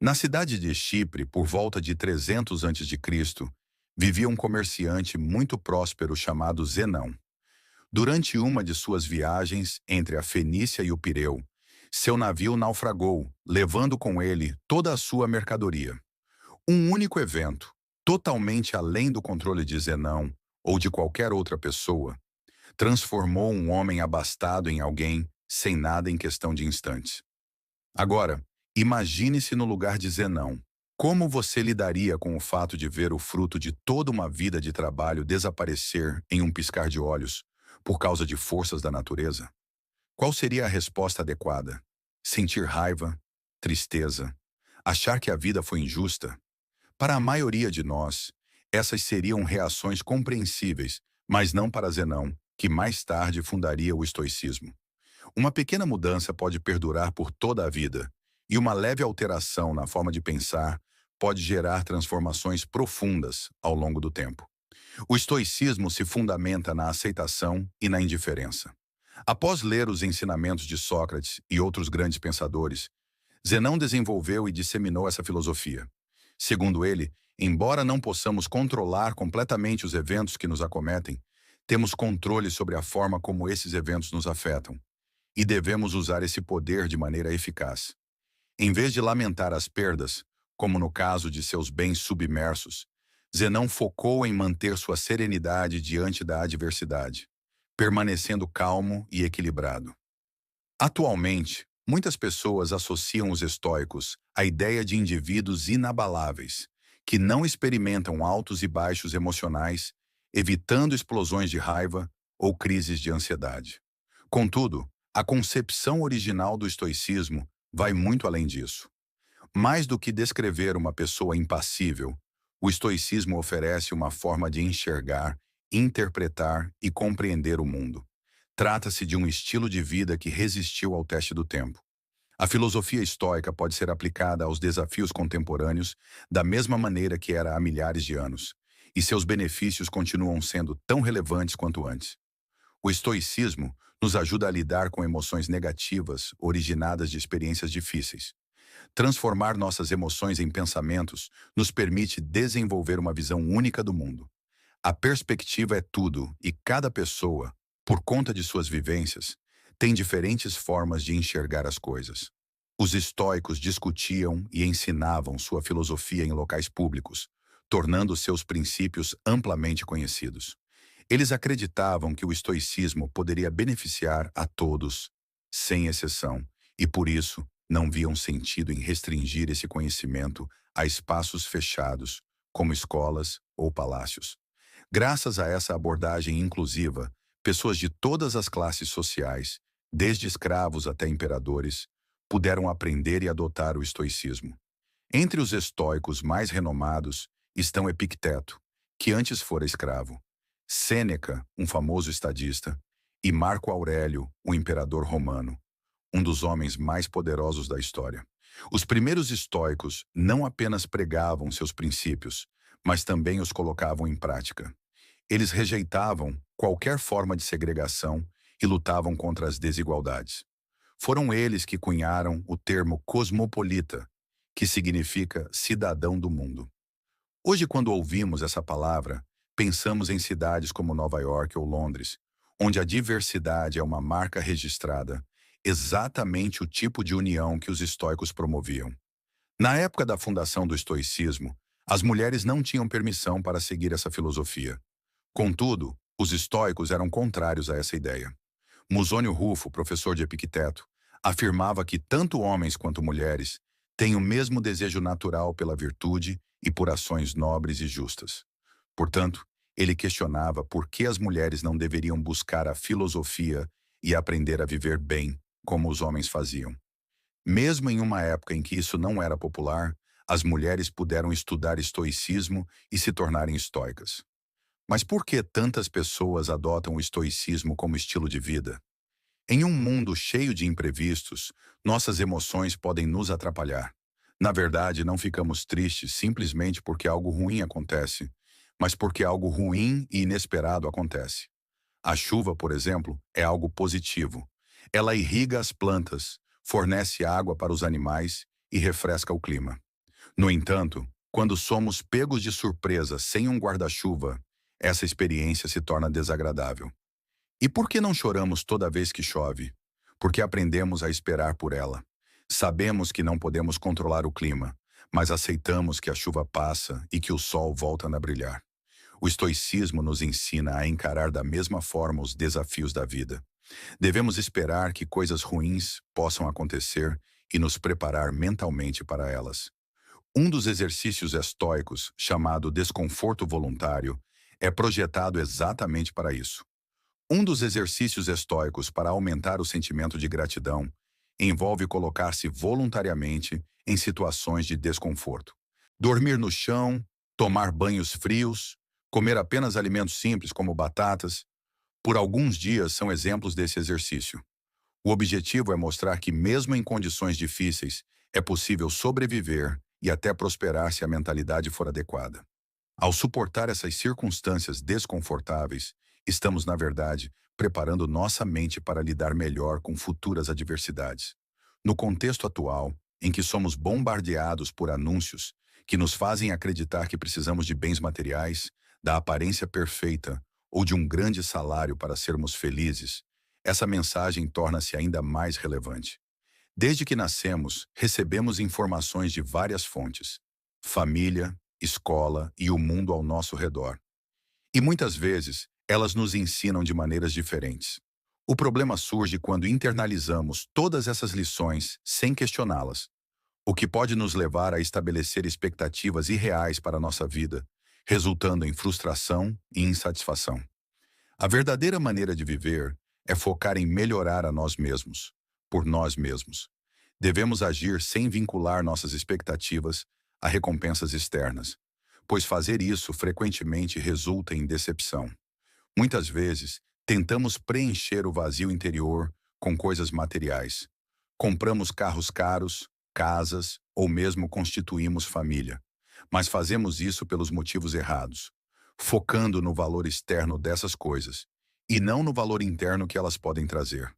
Na cidade de Chipre, por volta de 300 a.C., vivia um comerciante muito próspero chamado Zenão. Durante uma de suas viagens entre a Fenícia e o Pireu, seu navio naufragou, levando com ele toda a sua mercadoria. Um único evento, totalmente além do controle de Zenão ou de qualquer outra pessoa, transformou um homem abastado em alguém sem nada em questão de instantes. Agora, imagine-se no lugar de Zenão. Como você lidaria com o fato de ver o fruto de toda uma vida de trabalho desaparecer em um piscar de olhos, por causa de forças da natureza? Qual seria a resposta adequada? Sentir raiva? Tristeza? Achar que a vida foi injusta? Para a maioria de nós, essas seriam reações compreensíveis, mas não para Zenão, que mais tarde fundaria o estoicismo. Uma pequena mudança pode perdurar por toda a vida, e uma leve alteração na forma de pensar pode gerar transformações profundas ao longo do tempo. O estoicismo se fundamenta na aceitação e na indiferença. Após ler os ensinamentos de Sócrates e outros grandes pensadores, Zenão desenvolveu e disseminou essa filosofia. Segundo ele, embora não possamos controlar completamente os eventos que nos acometem, temos controle sobre a forma como esses eventos nos afetam, e devemos usar esse poder de maneira eficaz. Em vez de lamentar as perdas, como no caso de seus bens submersos, Zenão focou em manter sua serenidade diante da adversidade, permanecendo calmo e equilibrado. Atualmente, muitas pessoas associam os estoicos à ideia de indivíduos inabaláveis, que não experimentam altos e baixos emocionais, evitando explosões de raiva ou crises de ansiedade. Contudo, a concepção original do estoicismo vai muito além disso. Mais do que descrever uma pessoa impassível, o estoicismo oferece uma forma de enxergar, interpretar e compreender o mundo. Trata-se de um estilo de vida que resistiu ao teste do tempo. A filosofia estoica pode ser aplicada aos desafios contemporâneos da mesma maneira que era há milhares de anos, e seus benefícios continuam sendo tão relevantes quanto antes. O estoicismo nos ajuda a lidar com emoções negativas originadas de experiências difíceis. Transformar nossas emoções em pensamentos nos permite desenvolver uma visão única do mundo. A perspectiva é tudo e cada pessoa, por conta de suas vivências, tem diferentes formas de enxergar as coisas. Os estoicos discutiam e ensinavam sua filosofia em locais públicos, tornando seus princípios amplamente conhecidos. Eles acreditavam que o estoicismo poderia beneficiar a todos, sem exceção, e por isso não viam sentido em restringir esse conhecimento a espaços fechados, como escolas ou palácios. Graças a essa abordagem inclusiva, pessoas de todas as classes sociais, desde escravos até imperadores, puderam aprender e adotar o estoicismo. Entre os estoicos mais renomados estão Epicteto, que antes fora escravo, Sêneca, um famoso estadista, e Marco Aurélio, o imperador romano, um dos homens mais poderosos da história. Os primeiros estoicos não apenas pregavam seus princípios, mas também os colocavam em prática. Eles rejeitavam qualquer forma de segregação e lutavam contra as desigualdades. Foram eles que cunharam o termo cosmopolita, que significa cidadão do mundo. Hoje, quando ouvimos essa palavra, pensamos em cidades como Nova York ou Londres, onde a diversidade é uma marca registrada, exatamente o tipo de união que os estoicos promoviam. Na época da fundação do estoicismo, as mulheres não tinham permissão para seguir essa filosofia. Contudo, os estoicos eram contrários a essa ideia. Musônio Rufo, professor de Epicteto, afirmava que tanto homens quanto mulheres têm o mesmo desejo natural pela virtude e por ações nobres e justas. Portanto, ele questionava por que as mulheres não deveriam buscar a filosofia e aprender a viver bem, como os homens faziam. Mesmo em uma época em que isso não era popular, as mulheres puderam estudar estoicismo e se tornarem estoicas. Mas por que tantas pessoas adotam o estoicismo como estilo de vida? Em um mundo cheio de imprevistos, nossas emoções podem nos atrapalhar. Na verdade, não ficamos tristes simplesmente porque algo ruim acontece, mas porque algo ruim e inesperado acontece. A chuva, por exemplo, é algo positivo. Ela irriga as plantas, fornece água para os animais e refresca o clima. No entanto, quando somos pegos de surpresa sem um guarda-chuva, essa experiência se torna desagradável. E por que não choramos toda vez que chove? Porque aprendemos a esperar por ela. Sabemos que não podemos controlar o clima, mas aceitamos que a chuva passa e que o sol volta a brilhar. O estoicismo nos ensina a encarar da mesma forma os desafios da vida. Devemos esperar que coisas ruins possam acontecer e nos preparar mentalmente para elas. Um dos exercícios estoicos, chamado desconforto voluntário, é projetado exatamente para isso. Um dos exercícios estoicos para aumentar o sentimento de gratidão envolve colocar-se voluntariamente em situações de desconforto. Dormir no chão, tomar banhos frios, comer apenas alimentos simples como batatas, por alguns dias são exemplos desse exercício. O objetivo é mostrar que, mesmo em condições difíceis, é possível sobreviver e até prosperar se a mentalidade for adequada. Ao suportar essas circunstâncias desconfortáveis, estamos, na verdade, preparando nossa mente para lidar melhor com futuras adversidades. No contexto atual, em que somos bombardeados por anúncios que nos fazem acreditar que precisamos de bens materiais, da aparência perfeita ou de um grande salário para sermos felizes, essa mensagem torna-se ainda mais relevante. Desde que nascemos, recebemos informações de várias fontes: família, escola e o mundo ao nosso redor. E muitas vezes, elas nos ensinam de maneiras diferentes. O problema surge quando internalizamos todas essas lições sem questioná-las, o que pode nos levar a estabelecer expectativas irreais para a nossa vida, resultando em frustração e insatisfação. A verdadeira maneira de viver é focar em melhorar a nós mesmos, por nós mesmos. Devemos agir sem vincular nossas expectativas a recompensas externas, pois fazer isso frequentemente resulta em decepção. Muitas vezes, tentamos preencher o vazio interior com coisas materiais. Compramos carros caros, casas ou mesmo constituímos família. Mas fazemos isso pelos motivos errados, focando no valor externo dessas coisas e não no valor interno que elas podem trazer.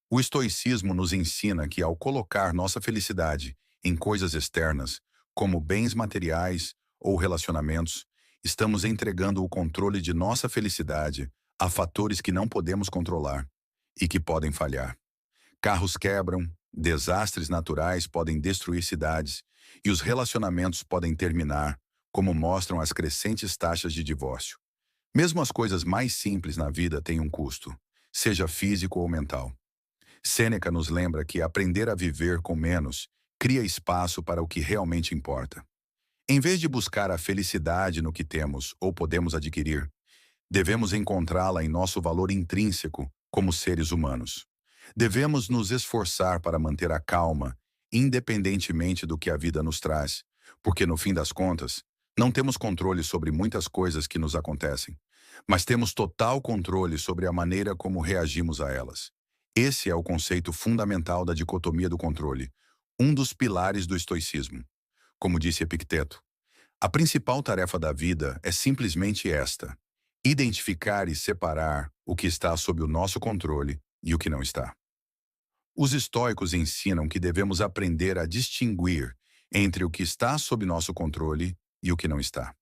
O estoicismo nos ensina que, ao colocar nossa felicidade em coisas externas, como bens materiais ou relacionamentos, estamos entregando o controle de nossa felicidade a fatores que não podemos controlar e que podem falhar. Carros quebram, desastres naturais podem destruir cidades e os relacionamentos podem terminar, como mostram as crescentes taxas de divórcio. Mesmo as coisas mais simples na vida têm um custo, seja físico ou mental. Sêneca nos lembra que aprender a viver com menos cria espaço para o que realmente importa. Em vez de buscar a felicidade no que temos ou podemos adquirir, devemos encontrá-la em nosso valor intrínseco como seres humanos. Devemos nos esforçar para manter a calma, independentemente do que a vida nos traz, porque, no fim das contas, não temos controle sobre muitas coisas que nos acontecem, mas temos total controle sobre a maneira como reagimos a elas. Esse é o conceito fundamental da dicotomia do controle, um dos pilares do estoicismo. Como disse Epicteto, a principal tarefa da vida é simplesmente esta: identificar e separar o que está sob o nosso controle e o que não está. Os estoicos ensinam que devemos aprender a distinguir entre o que está sob nosso controle e o que não está.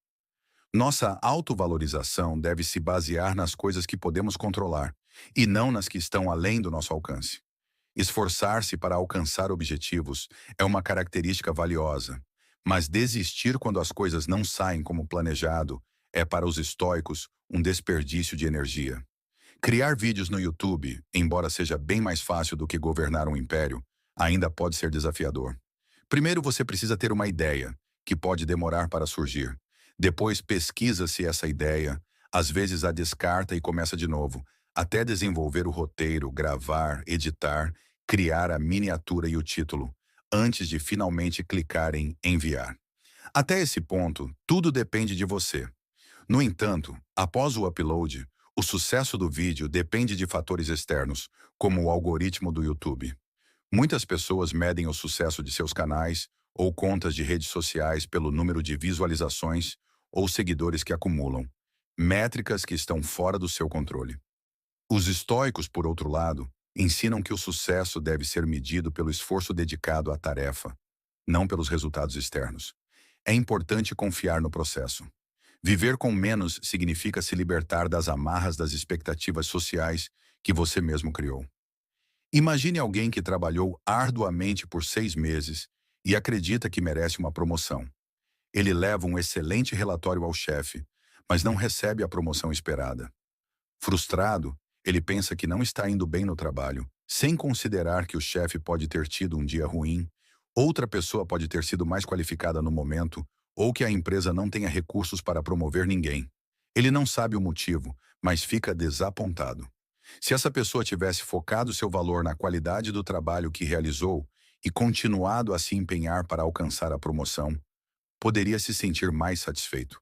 Nossa autovalorização deve se basear nas coisas que podemos controlar e não nas que estão além do nosso alcance. Esforçar-se para alcançar objetivos é uma característica valiosa, mas desistir quando as coisas não saem como planejado é, para os estoicos, um desperdício de energia. Criar vídeos no YouTube, embora seja bem mais fácil do que governar um império, ainda pode ser desafiador. Primeiro você precisa ter uma ideia, que pode demorar para surgir. Depois pesquisa-se essa ideia, às vezes a descarta e começa de novo, até desenvolver o roteiro, gravar, editar, criar a miniatura e o título, antes de finalmente clicar em enviar. Até esse ponto, tudo depende de você. No entanto, após o upload, o sucesso do vídeo depende de fatores externos, como o algoritmo do YouTube. Muitas pessoas medem o sucesso de seus canais ou contas de redes sociais pelo número de visualizações ou seguidores que acumulam, métricas que estão fora do seu controle. Os estoicos, por outro lado, ensinam que o sucesso deve ser medido pelo esforço dedicado à tarefa, não pelos resultados externos. É importante confiar no processo. Viver com menos significa se libertar das amarras das expectativas sociais que você mesmo criou. Imagine alguém que trabalhou arduamente por 6 meses e acredita que merece uma promoção. Ele leva um excelente relatório ao chefe, mas não recebe a promoção esperada. Frustrado, ele pensa que não está indo bem no trabalho, sem considerar que o chefe pode ter tido um dia ruim, outra pessoa pode ter sido mais qualificada no momento, ou que a empresa não tenha recursos para promover ninguém. Ele não sabe o motivo, mas fica desapontado. Se essa pessoa tivesse focado seu valor na qualidade do trabalho que realizou e continuado a se empenhar para alcançar a promoção, poderia se sentir mais satisfeito.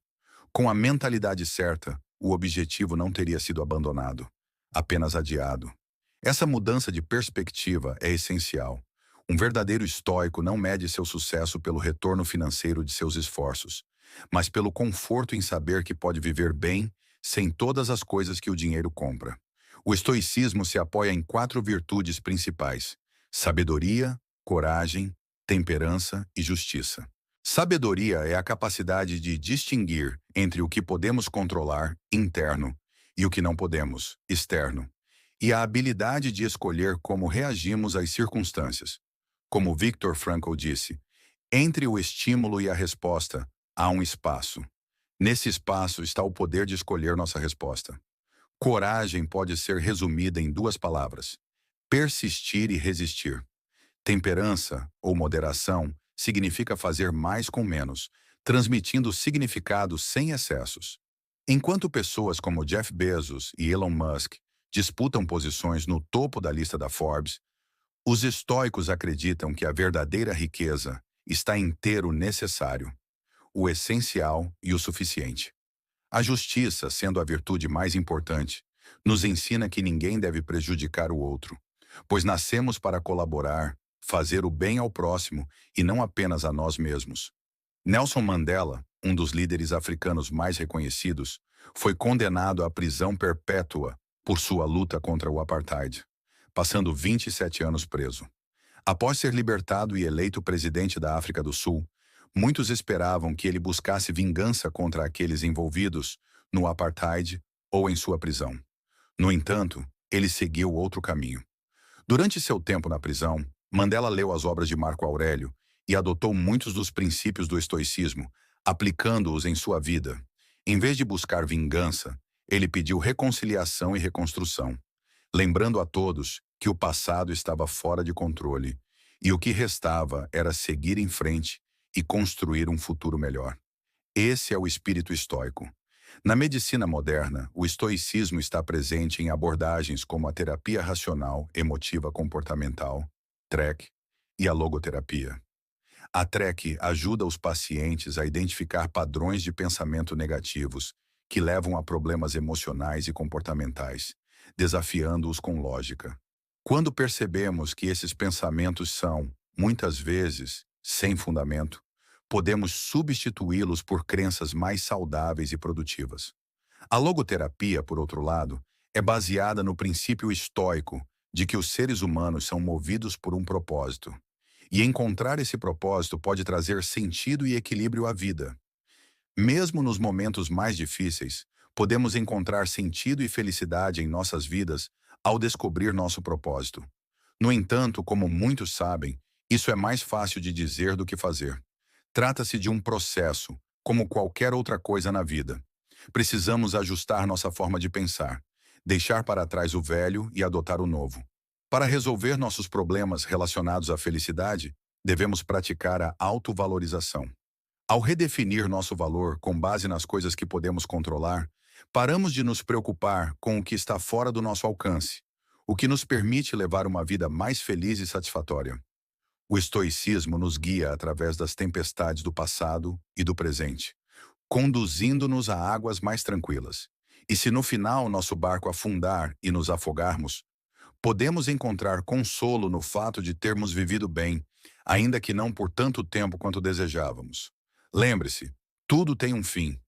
Com a mentalidade certa, o objetivo não teria sido abandonado, apenas adiado. Essa mudança de perspectiva é essencial. Um verdadeiro estoico não mede seu sucesso pelo retorno financeiro de seus esforços, mas pelo conforto em saber que pode viver bem sem todas as coisas que o dinheiro compra. O estoicismo se apoia em 4 virtudes principais: sabedoria, coragem, temperança e justiça. Sabedoria é a capacidade de distinguir entre o que podemos controlar, interno, e o que não podemos, externo, e a habilidade de escolher como reagimos às circunstâncias. Como Viktor Frankl disse, entre o estímulo e a resposta, há um espaço. Nesse espaço está o poder de escolher nossa resposta. Coragem pode ser resumida em 2 palavras: persistir e resistir. Temperança, ou moderação, significa fazer mais com menos, transmitindo significado sem excessos. Enquanto pessoas como Jeff Bezos e Elon Musk disputam posições no topo da lista da Forbes, os estoicos acreditam que a verdadeira riqueza está em ter o necessário, o essencial e o suficiente. A justiça, sendo a virtude mais importante, nos ensina que ninguém deve prejudicar o outro, pois nascemos para colaborar, fazer o bem ao próximo e não apenas a nós mesmos. Nelson Mandela, um dos líderes africanos mais reconhecidos, foi condenado à prisão perpétua por sua luta contra o apartheid, passando 27 anos preso. Após ser libertado e eleito presidente da África do Sul, muitos esperavam que ele buscasse vingança contra aqueles envolvidos no apartheid ou em sua prisão. No entanto, ele seguiu outro caminho. Durante seu tempo na prisão, Mandela leu as obras de Marco Aurélio e adotou muitos dos princípios do estoicismo, aplicando-os em sua vida. Em vez de buscar vingança, ele pediu reconciliação e reconstrução, lembrando a todos que o passado estava fora de controle e o que restava era seguir em frente e construir um futuro melhor. Esse é o espírito estoico. Na medicina moderna, o estoicismo está presente em abordagens como a terapia racional emotiva comportamental, TREC, e a logoterapia. A TREC ajuda os pacientes a identificar padrões de pensamento negativos que levam a problemas emocionais e comportamentais, desafiando-os com lógica. Quando percebemos que esses pensamentos são, muitas vezes, sem fundamento, podemos substituí-los por crenças mais saudáveis e produtivas. A logoterapia, por outro lado, é baseada no princípio estoico de que os seres humanos são movidos por um propósito, e encontrar esse propósito pode trazer sentido e equilíbrio à vida. Mesmo nos momentos mais difíceis, podemos encontrar sentido e felicidade em nossas vidas ao descobrir nosso propósito. No entanto, como muitos sabem, isso é mais fácil de dizer do que fazer. Trata-se de um processo, como qualquer outra coisa na vida. Precisamos ajustar nossa forma de pensar, deixar para trás o velho e adotar o novo. Para resolver nossos problemas relacionados à felicidade, devemos praticar a autovalorização. Ao redefinir nosso valor com base nas coisas que podemos controlar, paramos de nos preocupar com o que está fora do nosso alcance, o que nos permite levar uma vida mais feliz e satisfatória. O estoicismo nos guia através das tempestades do passado e do presente, conduzindo-nos a águas mais tranquilas. E se no final nosso barco afundar e nos afogarmos, podemos encontrar consolo no fato de termos vivido bem, ainda que não por tanto tempo quanto desejávamos. Lembre-se, tudo tem um fim,